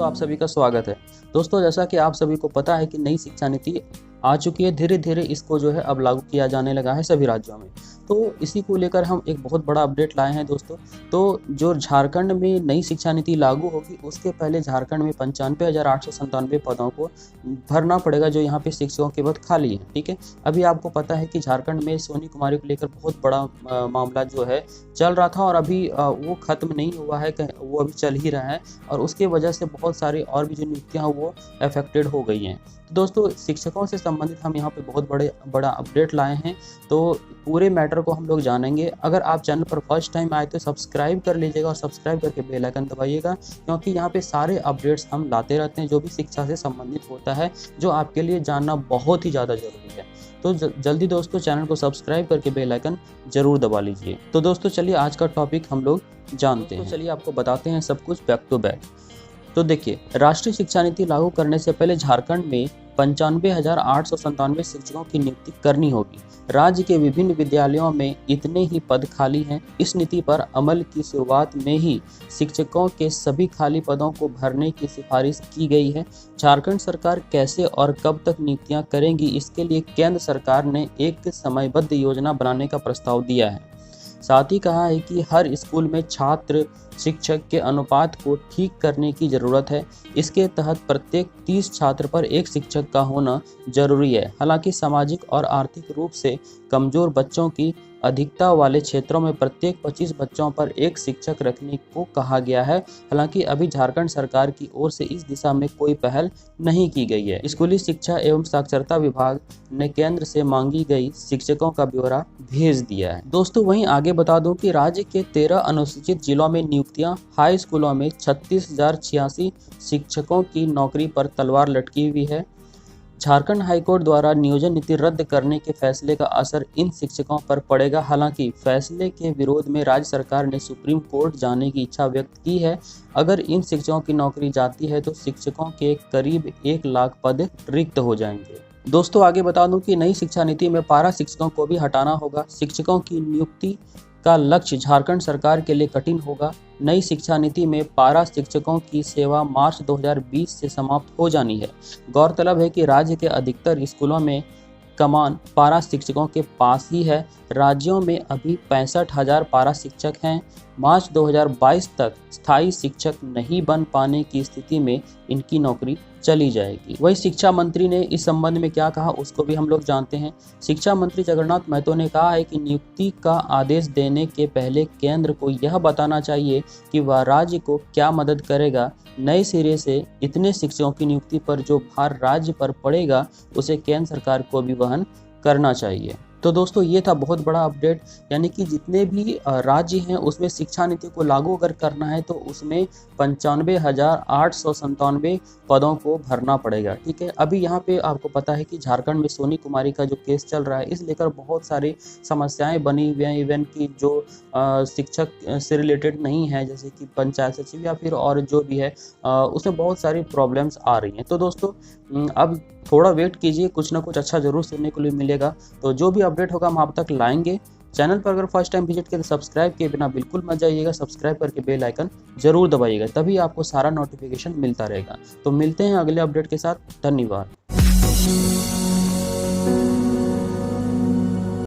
आप सभी का स्वागत है। दोस्तों, जैसा कि आप सभी को पता है कि नई शिक्षा नीति आ चुकी है, धीरे धीरे इसको जो है अब लागू किया जाने लगा है सभी राज्यों में। तो इसी को लेकर हम एक बहुत बड़ा अपडेट लाए हैं दोस्तों। तो जो झारखंड में नई शिक्षा नीति लागू होगी उसके पहले झारखंड में 95,897 पदों को भरना पड़ेगा, जो यहाँ पे शिक्षकों के पद खाली हैं। ठीक है, अभी आपको पता है कि झारखंड में सोनी कुमारी को लेकर बहुत बड़ा मामला जो है चल रहा था और अभी वो ख़त्म नहीं हुआ है, वो अभी चल ही रहा है और उसके वजह से बहुत सारी और भी जो नियुक्तियाँ हैं वो अफेक्टेड हो गई हैं। तो दोस्तों, शिक्षकों से संबंधित हम यहाँ पे बहुत बड़ा अपडेट लाए हैं, तो पूरे मैटर को हम लोग जानेंगे। अगर आप चैनल पर फर्स्ट टाइम आए तो सब्सक्राइब कर लीजिएगा और सब्सक्राइब करके बेल आइकन दबाइएगा, क्योंकि यहाँ पे सारे अपडेट्स हम लाते रहते हैं जो भी शिक्षा से संबंधित होता है, जो आपके लिए जानना बहुत ही ज़्यादा ज़रूरी है। तो जल्दी दोस्तों चैनल को सब्सक्राइब करके बेल आइकन जरूर दबा लीजिए। तो दोस्तों चलिए आज का टॉपिक हम लोग जानते हैं। चलिए आपको बताते हैं सब कुछ बैक टू बैक। तो देखिए, राष्ट्रीय शिक्षा नीति लागू करने से पहले झारखंड में 95,897 शिक्षकों की नियुक्ति करनी होगी। राज्य के विभिन्न विद्यालयों में इतने ही पद खाली हैं। इस नीति पर अमल की शुरुआत में ही शिक्षकों के सभी खाली पदों को भरने की सिफारिश की गई है। झारखंड सरकार कैसे और कब तक नियुक्तियां करेंगी, इसके लिए केंद्र सरकार ने एक समयबद्ध योजना बनाने का प्रस्ताव दिया है। साथ ही कहा है कि हर स्कूल में छात्र शिक्षक के अनुपात को ठीक करने की ज़रूरत है। इसके तहत प्रत्येक 30 छात्र पर एक शिक्षक का होना जरूरी है। हालांकि सामाजिक और आर्थिक रूप से कमज़ोर बच्चों की अधिकता वाले क्षेत्रों में प्रत्येक 25 बच्चों पर एक शिक्षक रखने को कहा गया है। हालांकि अभी झारखंड सरकार की ओर से इस दिशा में कोई पहल नहीं की गई है। स्कूली शिक्षा एवं साक्षरता विभाग ने केंद्र से मांगी गई शिक्षकों का ब्यौरा भेज दिया है। दोस्तों, वहीं आगे बता दूं कि राज्य के 13 अनुसूचित जिलों में नियुक्तियां, हाई स्कूलों में 36,086 शिक्षकों की नौकरी पर तलवार लटकी हुई है। झारखंड हाईकोर्ट द्वारा नियोजन नीति रद्द करने के फैसले का असर इन शिक्षकों पर पड़ेगा। हालांकि फैसले के विरोध में राज्य सरकार ने सुप्रीम कोर्ट जाने की इच्छा व्यक्त की है। अगर इन शिक्षकों की नौकरी जाती है तो शिक्षकों के करीब 1 लाख पद रिक्त हो जाएंगे। दोस्तों, आगे बता दूं कि नई शिक्षा नीति में पारा शिक्षकों को भी हटाना होगा। शिक्षकों की नियुक्ति का लक्ष्य झारखंड सरकार के लिए कठिन होगा। नई शिक्षा नीति में पारा शिक्षकों की सेवा मार्च 2020 से समाप्त हो जानी है। गौरतलब है कि राज्य के अधिकतर स्कूलों में कमान पारा शिक्षकों के पास ही है। राज्यों में अभी 65,000 पारा शिक्षक हैं। मार्च 2022 तक स्थायी शिक्षक नहीं बन पाने की स्थिति में इनकी नौकरी चली जाएगी। वही शिक्षा मंत्री ने इस संबंध में क्या कहा उसको भी हम लोग जानते हैं। शिक्षा मंत्री जगन्नाथ महतो ने कहा है कि नियुक्ति का आदेश देने के पहले केंद्र को यह बताना चाहिए कि वह राज्य को क्या मदद करेगा। नए सिरे से इतने शिक्षकों की नियुक्ति पर जो भार राज्य पर पड़ेगा उसे केंद्र सरकार को भी वहन करना चाहिए। तो दोस्तों, ये था बहुत बड़ा अपडेट, यानी कि जितने भी राज्य हैं उसमें शिक्षा नीति को लागू अगर करना है तो उसमें 95,897 पदों को भरना पड़ेगा। ठीक है, अभी यहाँ पे आपको पता है कि झारखंड में सोनी कुमारी का जो केस चल रहा है, इस लेकर बहुत सारी समस्याएं बनी हुई हैं। इवन की जो शिक्षक से रिलेटेड नहीं है, जैसे कि पंचायत सचिव या फिर और जो भी है, उसमें बहुत सारी प्रॉब्लम्स आ रही हैं। तो दोस्तों, अब थोड़ा वेट कीजिए, कुछ ना कुछ अच्छा जरूर सुनने को मिलेगा। तो जो भी अपडेट होगा हम आप तक लाएंगे। चैनल पर अगर फर्स्ट टाइम विजिट किया तो सब्सक्राइब किए बिना बिल्कुल मत जाइएगा। सब्सक्राइब करके बेल आइकन जरूर दबाइएगा, तभी आपको सारा नोटिफिकेशन मिलता रहेगा। तो मिलते हैं अगले अपडेट के साथ। धन्यवाद।